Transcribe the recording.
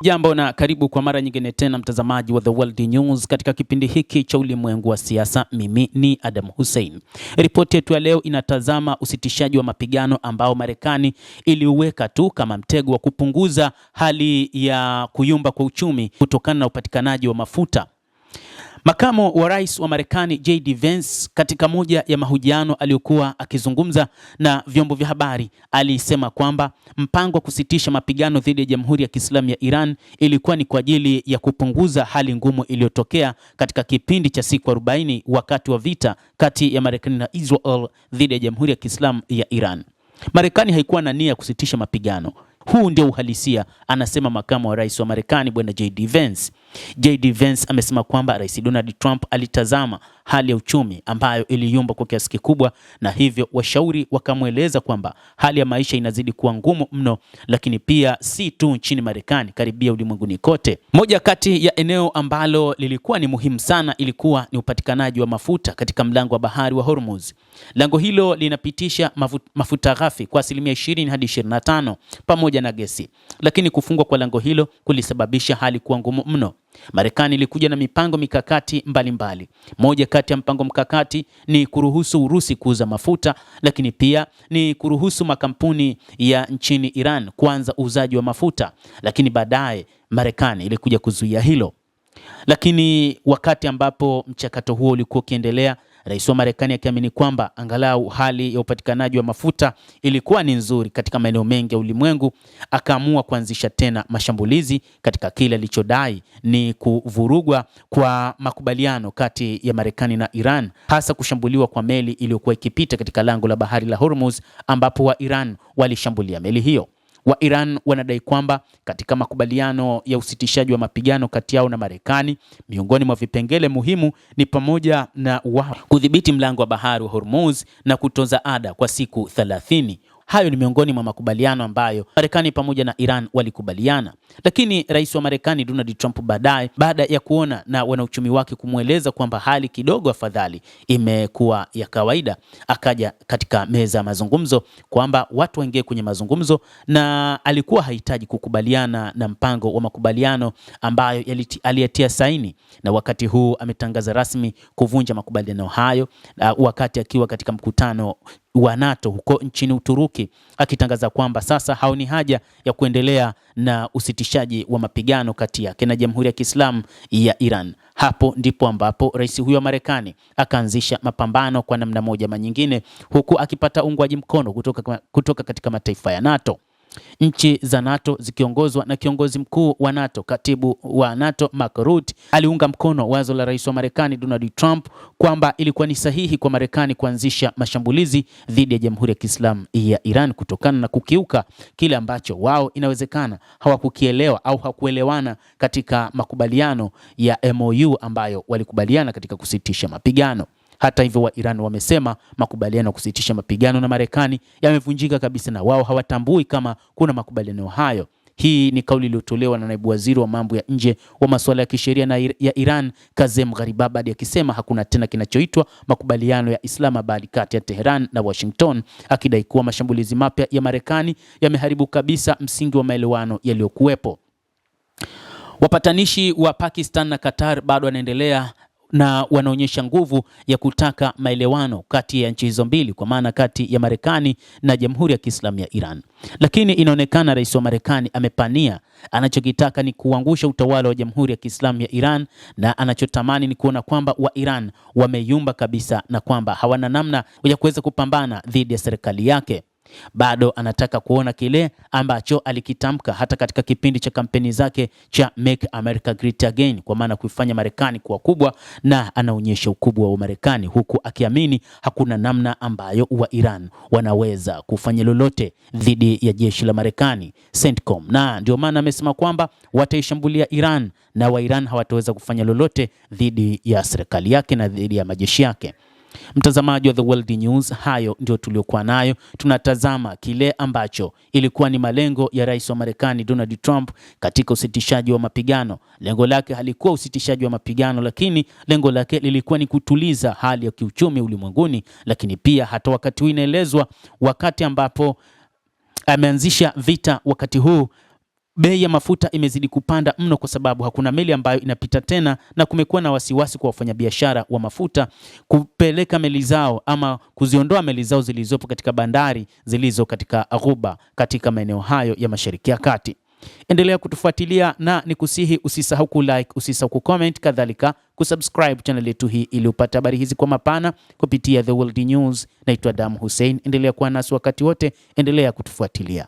Jambo na karibu kwa mara nyingine tena mtazamaji wa The World News katika kipindi hiki cha ulimwengu wa siasa. Mimi ni Adam Hussein. Ripoti yetu ya leo inatazama usitishaji wa mapigano ambao Marekani iliuweka tu kama mtego wa kupunguza hali ya kuyumba kwa uchumi kutokana na upatikanaji wa mafuta. Makamo wa rais wa Marekani JD Vance katika moja ya mahojiano aliyokuwa akizungumza na vyombo vya habari alisema kwamba mpango wa kusitisha mapigano dhidi ya Jamhuri ya Kiislamu ya Iran ilikuwa ni kwa ajili ya kupunguza hali ngumu iliyotokea katika kipindi cha siku 40 wakati wa vita kati ya Marekani na Israel dhidi ya Jamhuri ya Kiislamu ya Iran. Marekani haikuwa na nia ya kusitisha mapigano. Huu ndio uhalisia, anasema makamu wa rais wa Marekani bwana JD Vance. JD Vance amesema kwamba Rais Donald Trump alitazama hali ya uchumi ambayo iliyumba kwa kiasi kikubwa, na hivyo washauri wakamweleza kwamba hali ya maisha inazidi kuwa ngumu mno, lakini pia si tu nchini Marekani, karibia ulimwenguni kote. Moja kati ya eneo ambalo lilikuwa ni muhimu sana ilikuwa ni upatikanaji wa mafuta katika mlango wa bahari wa Hormuz. Lango hilo linapitisha mafuta ghafi kwa asilimia 20 hadi 25 pamoja na gesi, lakini kufungwa kwa lango hilo kulisababisha hali kuwa ngumu mno. Marekani ilikuja na mipango mikakati mbalimbali. Moja kati ya mpango mkakati ni kuruhusu Urusi kuuza mafuta, lakini pia ni kuruhusu makampuni ya nchini Iran kuanza uuzaji wa mafuta, lakini baadaye Marekani ilikuja kuzuia hilo. Lakini wakati ambapo mchakato huo ulikuwa ukiendelea, rais wa Marekani akiamini kwamba angalau hali ya upatikanaji wa mafuta ilikuwa ni nzuri katika maeneo mengi ya ulimwengu, akaamua kuanzisha tena mashambulizi katika kile alichodai ni kuvurugwa kwa makubaliano kati ya Marekani na Iran, hasa kushambuliwa kwa meli iliyokuwa ikipita katika lango la bahari la Hormuz, ambapo wa Iran walishambulia meli hiyo. Wa Iran wanadai kwamba katika makubaliano ya usitishaji wa mapigano kati yao na Marekani, miongoni mwa vipengele muhimu ni pamoja na kudhibiti mlango wa bahari wa Hormuz na kutoza ada kwa siku 30. Hayo ni miongoni mwa makubaliano ambayo Marekani pamoja na Iran walikubaliana. Lakini rais wa Marekani Donald Trump baada ya kuona na wanauchumi wake kumweleza kwamba hali kidogo afadhali imekuwa ya kawaida, akaja katika meza ya mazungumzo kwamba watu waingie kwenye mazungumzo, na alikuwa hahitaji kukubaliana na mpango wa makubaliano ambayo aliyatia saini, na wakati huu ametangaza rasmi kuvunja makubaliano hayo wakati akiwa katika mkutano wa NATO huko nchini Uturuki, akitangaza kwamba sasa haoni haja ya kuendelea na usitishaji wa mapigano kati yake na Jamhuri ya Kiislamu ya Iran. Hapo ndipo ambapo rais huyo wa Marekani akaanzisha mapambano kwa namna moja ama nyingine, huku akipata uungwaji mkono kutoka katika mataifa ya NATO. Nchi za NATO zikiongozwa na kiongozi mkuu wa NATO, katibu wa NATO Mark Rutte, aliunga mkono wazo la rais wa Marekani Donald Trump kwamba ilikuwa ni sahihi kwa Marekani kuanzisha mashambulizi dhidi ya Jamhuri ya Kiislamu ya Iran kutokana na kukiuka kile ambacho wao inawezekana hawakukielewa au hawakuelewana katika makubaliano ya MOU ambayo walikubaliana katika kusitisha mapigano. Hata hivyo, wa Iran wamesema makubaliano ya kusitisha mapigano na Marekani yamevunjika kabisa, na wao hawatambui kama kuna makubaliano hayo. Hii ni kauli iliyotolewa na naibu waziri wa mambo ya nje wa masuala ya kisheria ya Iran Kazem Gharibabadi, akisema hakuna tena kinachoitwa makubaliano ya Islamabad kati ya Tehran na Washington, akidai kuwa mashambulizi mapya ya Marekani yameharibu kabisa msingi wa maelewano yaliyokuwepo. Wapatanishi wa Pakistan na Qatar bado wanaendelea na wanaonyesha nguvu ya kutaka maelewano kati ya nchi hizo mbili, kwa maana kati ya Marekani na Jamhuri ya Kiislamu ya Iran. Lakini inaonekana rais wa Marekani amepania, anachokitaka ni kuangusha utawala wa Jamhuri ya Kiislamu ya Iran, na anachotamani ni kuona kwamba wa Iran wameyumba kabisa na kwamba hawana namna ya kuweza kupambana dhidi ya serikali yake. Bado anataka kuona kile ambacho alikitamka hata katika kipindi cha kampeni zake cha Make America Great Again, kwa maana kuifanya Marekani kuwa kubwa, na anaonyesha ukubwa wa Marekani huku akiamini hakuna namna ambayo wa Iran wanaweza kufanya lolote dhidi ya jeshi la Marekani CENTCOM, na ndio maana amesema kwamba wataishambulia Iran na wa Iran hawataweza kufanya lolote dhidi ya serikali yake na dhidi ya majeshi yake. Mtazamaji wa The World News, hayo ndio tuliokuwa nayo. Tunatazama kile ambacho ilikuwa ni malengo ya rais wa Marekani Donald Trump katika usitishaji wa mapigano. Lengo lake halikuwa usitishaji wa mapigano, lakini lengo lake lilikuwa ni kutuliza hali ya kiuchumi ulimwenguni. Lakini pia hata wakati huu inaelezwa, wakati ambapo ameanzisha vita wakati huu bei ya mafuta imezidi kupanda mno kwa sababu hakuna meli ambayo inapita tena, na kumekuwa na wasiwasi kwa wafanyabiashara wa mafuta kupeleka meli zao ama kuziondoa meli zao zilizopo katika bandari zilizo katika Ghuba katika maeneo hayo ya Mashariki ya Kati. Endelea kutufuatilia na nikusihi usisahau kulike, usisahau kucomment, kadhalika kusubscribe channel yetu hii ili upate habari hizi kwa mapana kupitia The World News. Naitwa Adam Hussein. Endelea kuwa nasi wakati wote, endelea kutufuatilia.